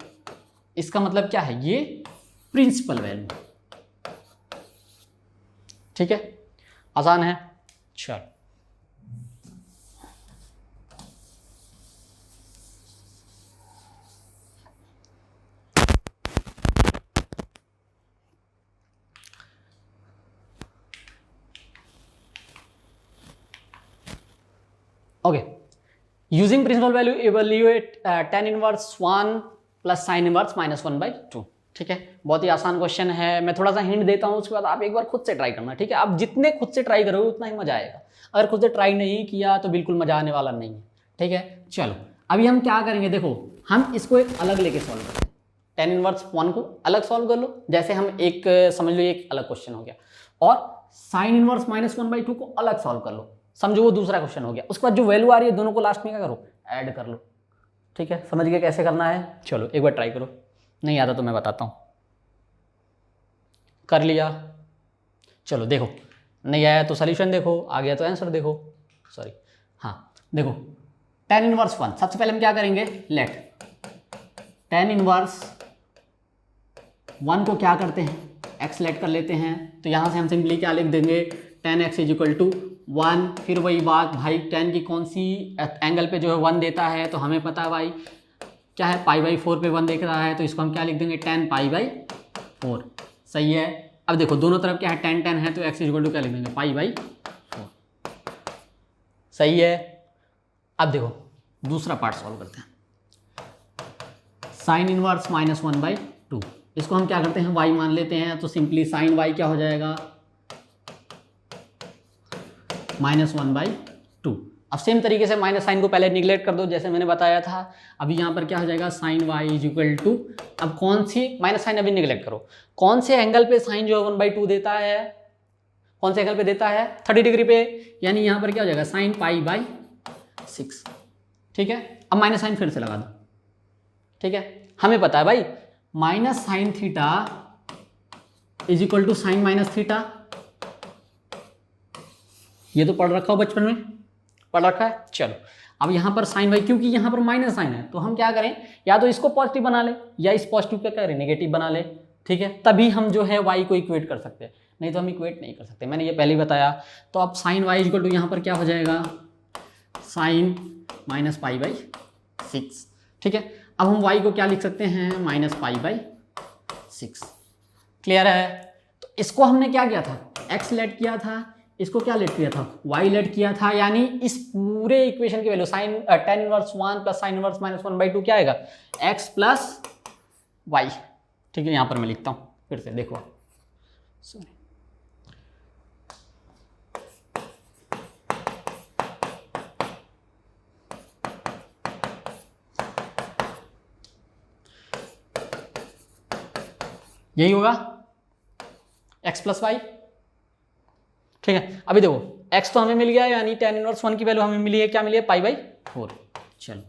Speaker 1: इसका मतलब क्या है, ये प्रिंसिपल वैल्यू, ठीक है। आसान है। चल okay, using principal value evaluate tan inverse 1 plus sin inverse -1/2, ठीक है। बहुत ही आसान क्वेश्चन है, मैं थोड़ा सा हिंट देता हूँ, उसके बाद आप एक बार खुद से ट्राई करना, ठीक है। आप जितने खुद से ट्राई करोगे उतना ही मजा आएगा, अगर खुद से ट्राई नहीं किया तो बिल्कुल मजा आने वाला नहीं है, ठीक है। चलो अभी हम क्या करेंगे, देखो हम इसको एक अलग लेके सॉल्व करते हैं, tan इनवर्स 1 को अलग सॉल्व कर लो, जैसे हम एक समझ लो एक अलग क्वेश्चन हो गया, और sin इनवर्स -1/2 को अलग सॉल्व कर लो, समझो वो दूसरा क्वेश्चन हो गया। उसके बाद जो वैल्यू आ रही है दोनों को लास्ट में क्या करो, ऐड कर लो। ठीक है, समझ गए कैसे करना है? चलो एक बार ट्राई करो, नहीं आता तो मैं बताता हूँ। कर लिया, चलो देखो, नहीं आया तो सोल्यूशन देखो, आ गया तो आंसर देखो। सॉरी, हाँ देखो, tan इनवर्स 1, सबसे पहले हम क्या करेंगे, लेट tan इनवर्स 1 को क्या करते हैं, x लेट कर लेते हैं। तो यहाँ से हम सिंपली क्या लिख देंगे, tan x = 1। फिर वही बात भाई, tan की कौन सी एंगल पे जो है 1 देता है, तो हमें पता है भाई क्या है, π/4 पे 1 देख रहा है, तो इसको हम क्या लिख देंगे, tan π/4। सही है। अब देखो दोनों तरफ क्या है, tan है, तो x = क्या लिख देंगे, π/4। सही है। अब देखो दूसरा पार्ट सॉल्व करते हैं, sin इनवर्स -1/2, इसको हम क्या करते हैं, y मान लेते हैं, तो सिंपली sin y क्या हो जाएगा, -1/2। अब सेम तरीके से माइनस साइन को पहले निगलेक्ट कर दो, जैसे मैंने बताया था। अभी यहाँ पर क्या हो जाएगा, sin y = अब कौन सी माइनस साइन अभी निगलेक्ट करो, कौन से एंगल पे साइन जो है 1/2 देता है, कौन से एंगल पे देता है, 30 डिग्री पे, यानी यहाँ पर क्या हो जाएगा, sin π/6। ठीक है, अब माइनस साइन फिर से लगा दो। ठीक है, हमें पता है भाई -sin θ = sin -θ, ये तो पढ़ रखा हो बचपन में, पढ़ रखा है। चलो अब यहाँ पर sin y, क्योंकि यहाँ पर माइनस साइन है, तो हम क्या करें, या तो इसको पॉजिटिव बना ले, या इस पॉजिटिव का क्या करें, नेगेटिव बना ले। ठीक है, तभी हम जो है y को इक्वेट कर सकते हैं, नहीं तो हम इक्वेट नहीं कर सकते, मैंने ये पहले ही बताया। तो अब sin y = यहाँ पर क्या हो जाएगा, sin -π/6। ठीक है, अब हम y को क्या लिख सकते हैं, -π/6। क्लियर है। तो इसको हमने क्या किया था, x लेट किया था, इसको क्या लेट किया था, y लेट किया था, यानी इस पूरे इक्वेशन की value tan inverse 1 + sin inverse -1/2 क्या आएगा, x + y। ठीक है, यहाँ पर मैं लिखता हूँ फिर से, देखो सॉरी, यही होगा x + y। ठीक है, अभी देखो x तो हमें मिल गया, यानी tan इनवर्स 1 की वैल्यू हमें मिली है, क्या मिली है, π/4। चलो,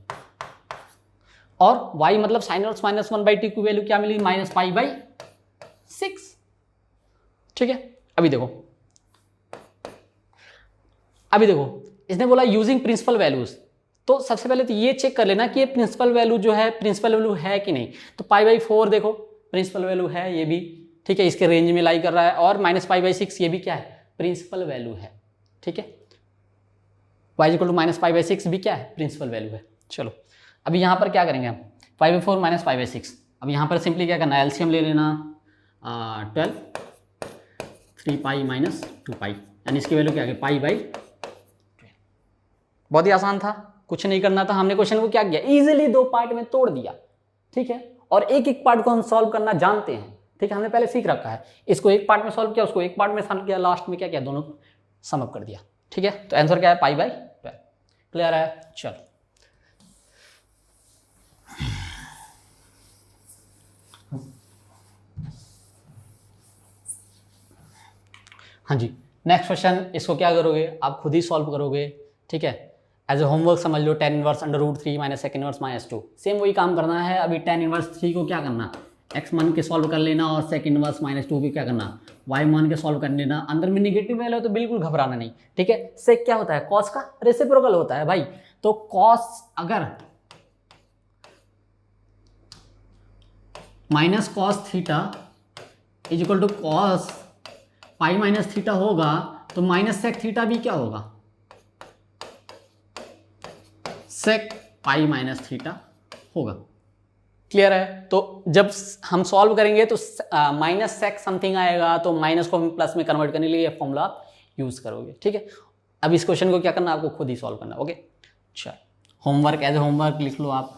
Speaker 1: और y मतलब sin इनवर्स -1/2 की वैल्यू क्या मिली, -π/6। ठीक है, अभी देखो इसने बोला यूजिंग प्रिंसिपल वैल्यूज, तो सबसे पहले तो ये चेक कर लेना कि ये प्रिंसिपल वैल्यू जो है, प्रिंसिपल वैल्यू है कि नहीं। तो π/4 देखो प्रिंसिपल वैल्यू है, ये भी ठीक है, इसके रेंज में लाई कर रहा है, और -π/6 ये भी क्या है, प्रिंसिपल वैल्यू है। ठीक है, y = -π/6 भी क्या है, प्रिंसिपल वैल्यू है। चलो अभी यहाँ पर क्या करेंगे हम, π/4 - π/6। अब यहाँ पर सिंपली क्या करना है, एलसीएम ले लेना, 12 3π - 2π, यानी इसकी वैल्यू क्या है, π/12। बहुत ही आसान था, कुछ नहीं करना था, हमने क्वेश्चन को क्या किया, इजीली 2 पार्ट में तोड़ दिया। ठीक है, और एक एक पार्ट को हम सॉल्व करना जानते हैं। ठीक है, हमने पहले सीख रखा है, इसको एक पार्ट में सॉल्व किया, उसको एक पार्ट में सॉल्व किया, लास्ट में क्या किया, दोनों को सम अप कर दिया। ठीक है, तो आंसर क्या है, π/12। क्लियर है। चलो हाँ जी, नेक्स्ट क्वेश्चन, इसको क्या करोगे, आप खुद ही सॉल्व करोगे। ठीक है, एज ए होमवर्क समझ लो, tan inverse √3 - sec inverse -2, same वही काम करना है। अभी tan इनवर्स 3 को क्या करना, x मान के सॉल्व कर लेना, और sec इनवर्स -2 भी क्या करना, y मान के सॉल्व कर लेना। अंदर में निगेटिव वैल्यू है तो बिल्कुल घबराना नहीं। ठीक है, sec क्या होता है, cos का रेसिप्रोकल होता है भाई, तो cos अगर -cos θ = cos π - θ होगा, तो -sec θ भी क्या होगा, sec π - θ होगा। क्लियर है। तो जब हम सॉल्व करेंगे तो -sec समथिंग आएगा, तो माइनस को हम प्लस में कन्वर्ट करने के लिए ये फॉर्मूला आप यूज करोगे। ठीक है, अब इस क्वेश्चन को क्या करना, आपको खुद ही सॉल्व करना। ओके, चल होमवर्क एज ए होमवर्क लिख लो आप।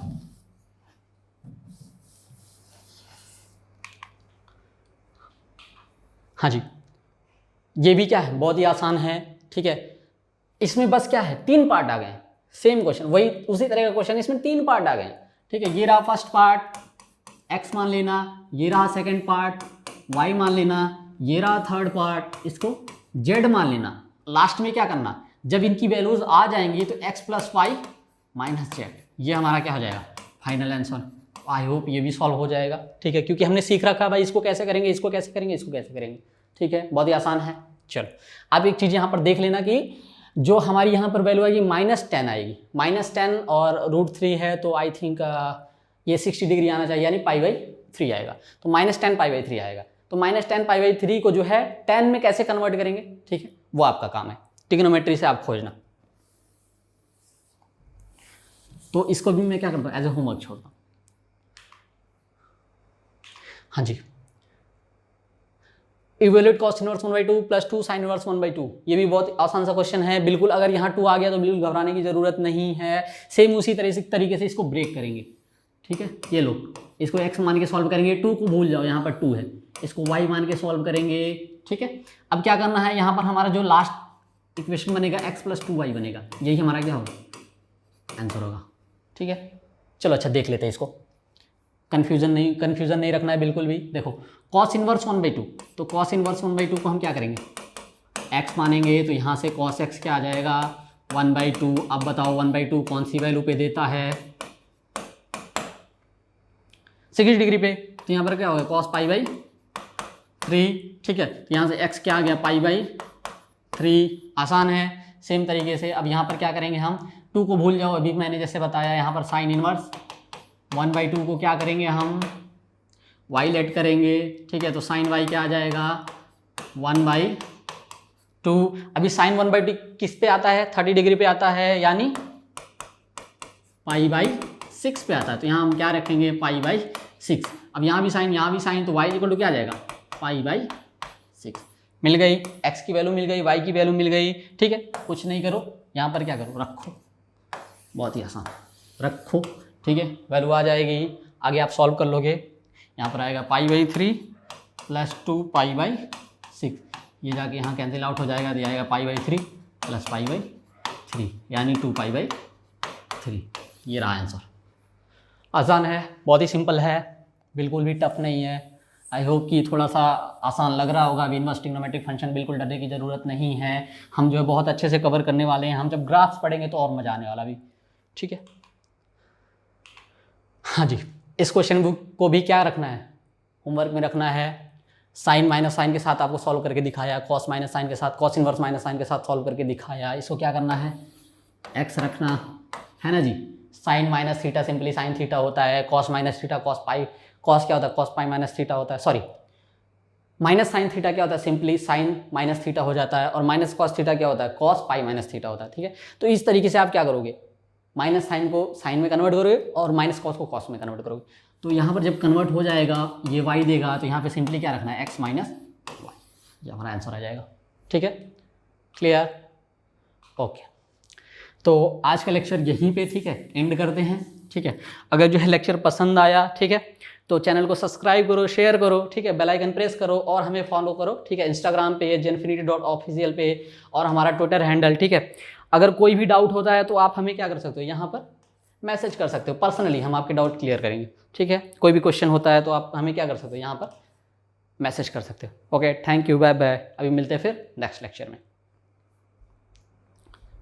Speaker 1: हाँ जी, ये भी क्या है, बहुत ही आसान है। ठीक है, इसमें बस क्या है, 3 पार्ट आ गए, सेम क्वेश्चन, वही उसी तरह का क्वेश्चन, इसमें 3 पार्ट आ गए। ठीक है, ये रहा फर्स्ट पार्ट, x मान लेना, ये रहा सेकंड पार्ट, y मान लेना, ये रहा थर्ड पार्ट, इसको z मान लेना। लास्ट में क्या करना, जब इनकी वैल्यूज आ जाएंगी तो x plus y minus z, ये हमारा क्या हो जाएगा फाइनल आंसर। आई होप ये भी सॉल्व हो जाएगा, ठीक है, क्योंकि हमने सीख रखा है भाई इसको कैसे करेंगे, इसको कैसे करेंगे, इसको कैसे करेंगे, ठीक है, बहुत ही आसान है। चलो अब एक चीज़ यहाँ पर देख लेना कि जो हमारी यहाँ पर वैल्यू आएगी -10 आएगी, -10 और √3 है तो आई थिंक ये 60 डिग्री आना चाहिए, यानी π/3 आएगा, तो -10 π/3 आएगा। तो -10 π/3 को जो है 10 में कैसे कन्वर्ट करेंगे, ठीक है, वो आपका काम है, ट्रिग्नोमेट्री से आप खोजना। तो इसको भी मैं क्या करता हूँ एज ए होमवर्क छोड़ता हूँ। हाँ जी, evaluate cos inverse 1/2 + 2 sine inverse 1/2, ये भी बहुत आसान सा क्वेश्चन है बिल्कुल। अगर यहाँ 2 आ गया तो बिल्कुल घबराने की जरूरत नहीं है, सेम उसी तरीके से इसको ब्रेक करेंगे, ठीक है। ये लो, इसको x मान के सॉल्व करेंगे, 2 को भूल जाओ, यहाँ पर 2 है, इसको y मान के सॉल्व करेंगे, ठीक है। अब क्या करना है, यहाँ पर हमारा जो लास्ट इक्वेशन बनेगा x + 2y बनेगा, यही हमारा क्या होगा आंसर होगा, ठीक है। चलो अच्छा देख लेते हैं इसको, कन्फ्यूजन नहीं रखना है बिल्कुल भी। देखो कॉस इनवर्स 1/2, तो कॉस इनवर्स 1/2 को हम क्या करेंगे x मानेंगे, तो यहाँ से cos x क्या आ जाएगा 1/2। अब बताओ 1/2 कौन सी वैल्यू पे देता है, 60 डिग्री पे, तो यहाँ पर क्या होगा cos π/3, ठीक है। तो यहाँ से x क्या आ गया π/3, आसान है। सेम तरीके से अब यहाँ पर क्या करेंगे हम, 2 को भूल जाओ, अभी मैंने जैसे बताया यहाँ पर साइन इनवर्स 1/2 को क्या करेंगे हम y लेट करेंगे, ठीक है। तो साइन y क्या आ जाएगा 1/2। अभी साइन 1/2 किस पे आता है, 30 डिग्री पे आता है, यानी π/6 पे आता है, तो यहाँ हम क्या रखेंगे π/6। अब यहाँ भी साइन तो y इक्वल टू क्या आ जाएगा π/6। मिल गई, x की वैल्यू मिल गई, y की वैल्यू मिल गई, ठीक है। कुछ नहीं करो, यहाँ पर क्या करो रखो, बहुत ही आसान, रखो, ठीक है, वैल्यू आ जाएगी, आगे आप सॉल्व कर लोगे। यहाँ पर आएगा π/3 + 2 π/6, ये जाके यहाँ कैंसिल आउट हो जाएगा, तो आएगा π/3 + π/3 यानी 2 π/3। ये रहा आंसर, आसान है, बहुत ही सिंपल है, बिल्कुल भी टफ नहीं है। आई होप कि थोड़ा सा आसान लग रहा होगा। अभी इनवर्स ट्रिग्नोमेट्रिक फंक्शन बिल्कुल डरने की ज़रूरत नहीं है, हम जो है बहुत अच्छे से कवर करने वाले हैं। हम जब ग्राफ्स पढ़ेंगे तो और मज़ा आने वाला भी, ठीक है। हाँ जी, इस क्वेश्चन बुक को भी क्या रखना है, होमवर्क में रखना है। साइन माइनस साइन के साथ आपको सॉल्व करके दिखाया, कॉस माइनस साइन के साथ, कॉस इनवर्स माइनस साइन के साथ सॉल्व करके दिखाया। इसको क्या करना है, एक्स रखना है ना जी। Sine minus theta simply sine theta होता है, cos minus theta cos pi, cos क्या होता है कॉस पाई माइनस थीटा होता है, सॉरी माइनस साइन थीटा क्या होता है सिंपली साइन माइनस थीटा हो जाता है, और माइनस कॉस थीटा क्या होता है कॉस पाई माइनस थीटा होता है, ठीक है। तो इस तरीके से आप क्या करोगे, माइनस साइन को साइन में कन्वर्ट करोगे और माइनस कॉस को कॉस में कन्वर्ट करोगे। तो यहाँ पर जब कन्वर्ट हो जाएगा ये y देगा, तो यहाँ पे सिंपली क्या रखना है x - y, ये हमारा आंसर आ जाएगा, ठीक है, क्लियर, ओके। तो आज का लेक्चर यहीं पे, ठीक है, एंड करते हैं, ठीक है। अगर जो है लेक्चर पसंद आया, ठीक है, तो चैनल को सब्सक्राइब करो, शेयर करो, ठीक है, बेल आइकन प्रेस करो और हमें फॉलो करो, ठीक है, इंस्टाग्राम पे jenfinity.official पे और हमारा ट्विटर हैंडल, ठीक है। अगर कोई भी डाउट होता है तो आप हमें क्या कर सकते हो, यहाँ पर मैसेज कर सकते हो, पर्सनली हम आपके डाउट क्लियर करेंगे, ठीक है। कोई भी क्वेश्चन होता है तो आप हमें क्या कर सकते हो, यहाँ पर मैसेज कर सकते हो। Okay, thank you, bye bye, अभी मिलते हैं फिर नेक्स्ट लेक्चर में।